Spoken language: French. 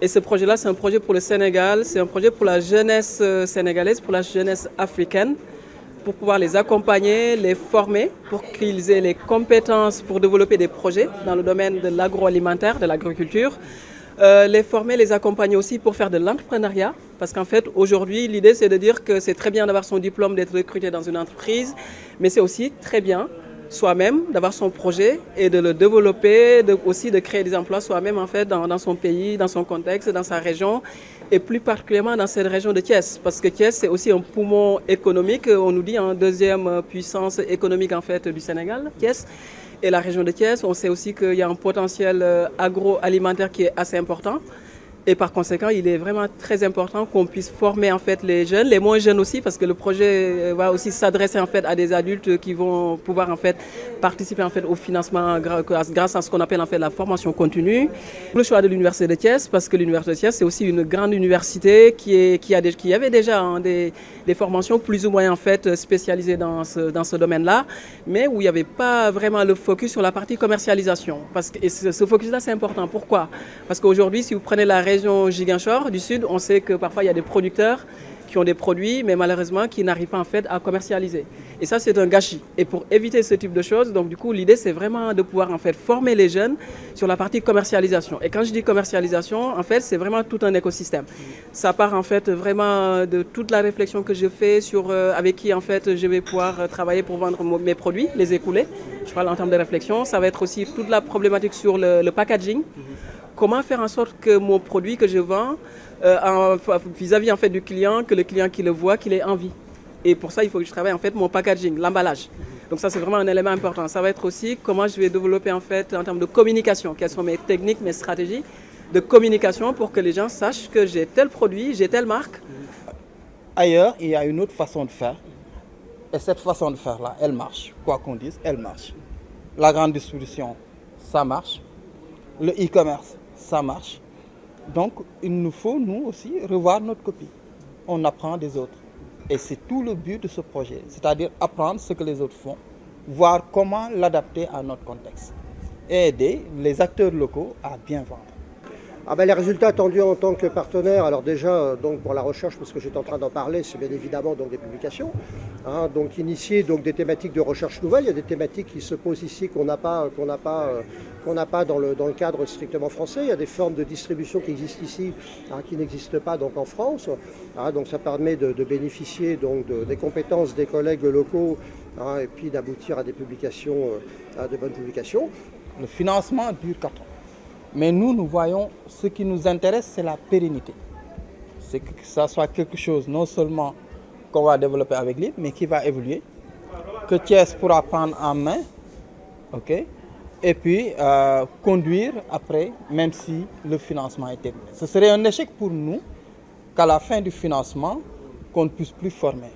Et ce projet-là, c'est un projet pour le Sénégal, c'est un projet pour la jeunesse sénégalaise, pour la jeunesse africaine, pour pouvoir les accompagner, les former, pour qu'ils aient les compétences pour développer des projets dans le domaine de l'agroalimentaire, de l'agriculture. Les former, les accompagner aussi pour faire de l'entrepreneuriat. Parce qu'en fait, aujourd'hui, l'idée, c'est de dire que c'est très bien d'avoir son diplôme, d'être recruté dans une entreprise, mais c'est aussi très bien soi-même, d'avoir son projet et de le développer, aussi de créer des emplois soi-même en fait dans son pays, dans son contexte, dans sa région et plus particulièrement dans cette région de Thiès. Parce que Thiès, c'est aussi un poumon économique, on nous dit en deuxième puissance économique en fait du Sénégal, Thiès. Et la région de Thiès, on sait aussi qu'il y a un potentiel agroalimentaire qui est assez important. Et par conséquent, il est vraiment très important qu'on puisse former en fait les jeunes, les moins jeunes aussi, parce que le projet va aussi s'adresser en fait à des adultes qui vont pouvoir en fait participer en fait au financement grâce à ce qu'on appelle en fait la formation continue. Le choix de l'université de Thiès, parce que l'université de Thiès c'est aussi une grande université qui avait déjà des formations plus ou moins en fait spécialisées dans ce domaine-là, mais où il n'y avait pas vraiment le focus sur la partie commercialisation. Et ce focus-là c'est important. Pourquoi? Parce qu'aujourd'hui, si vous prenez la région Ziguinchor du Sud, on sait que parfois il y a des producteurs qui ont des produits, mais malheureusement qui n'arrivent pas en fait à commercialiser. Et ça, c'est un gâchis. Et pour éviter ce type de choses, donc du coup, l'idée, c'est vraiment de pouvoir en fait former les jeunes sur la partie commercialisation. Et quand je dis commercialisation, en fait, c'est vraiment tout un écosystème. Ça part en fait vraiment de toute la réflexion que je fais sur avec qui en fait je vais pouvoir travailler pour vendre mes produits, les écouler. Je parle en termes de réflexion. Ça va être aussi toute la problématique sur le packaging. Comment faire en sorte que mon produit que je vends vis-à-vis en fait du client, que le client qui le voit, qu'il ait envie. Et pour ça, il faut que je travaille en fait mon packaging, l'emballage. Donc ça, c'est vraiment un élément important. Ça va être aussi comment je vais développer en fait en termes de communication, quelles sont mes techniques, mes stratégies de communication pour que les gens sachent que j'ai tel produit, j'ai telle marque. Ailleurs, il y a une autre façon de faire. Et cette façon de faire-là, elle marche. Quoi qu'on dise, elle marche. La grande distribution, ça marche. Le e-commerce, ça marche. Donc, il nous faut, nous aussi, revoir notre copie. On apprend des autres. Et c'est tout le but de ce projet. C'est-à-dire apprendre ce que les autres font, voir comment l'adapter à notre contexte. Et aider les acteurs locaux à bien vendre. Les résultats attendus en tant que partenaire, alors déjà donc pour la recherche, parce que j'étais en train d'en parler, c'est bien évidemment donc des publications. Donc initier donc des thématiques de recherche nouvelles. Il y a des thématiques qui se posent ici qu'on n'a pas dans le cadre strictement français. Il y a des formes de distribution qui existent ici, qui n'existent pas donc en France. Donc ça permet de bénéficier donc des compétences des collègues locaux et puis d'aboutir à des publications, à de bonnes publications. Le financement dure 4 ans. Mais nous voyons, ce qui nous intéresse, c'est la pérennité. C'est que ça soit quelque chose, non seulement qu'on va développer avec l'île, mais qui va évoluer, que Thiès pourra prendre en main, okay, et puis conduire après, même si le financement est terminé. Ce serait un échec pour nous qu'à la fin du financement, qu'on ne puisse plus former.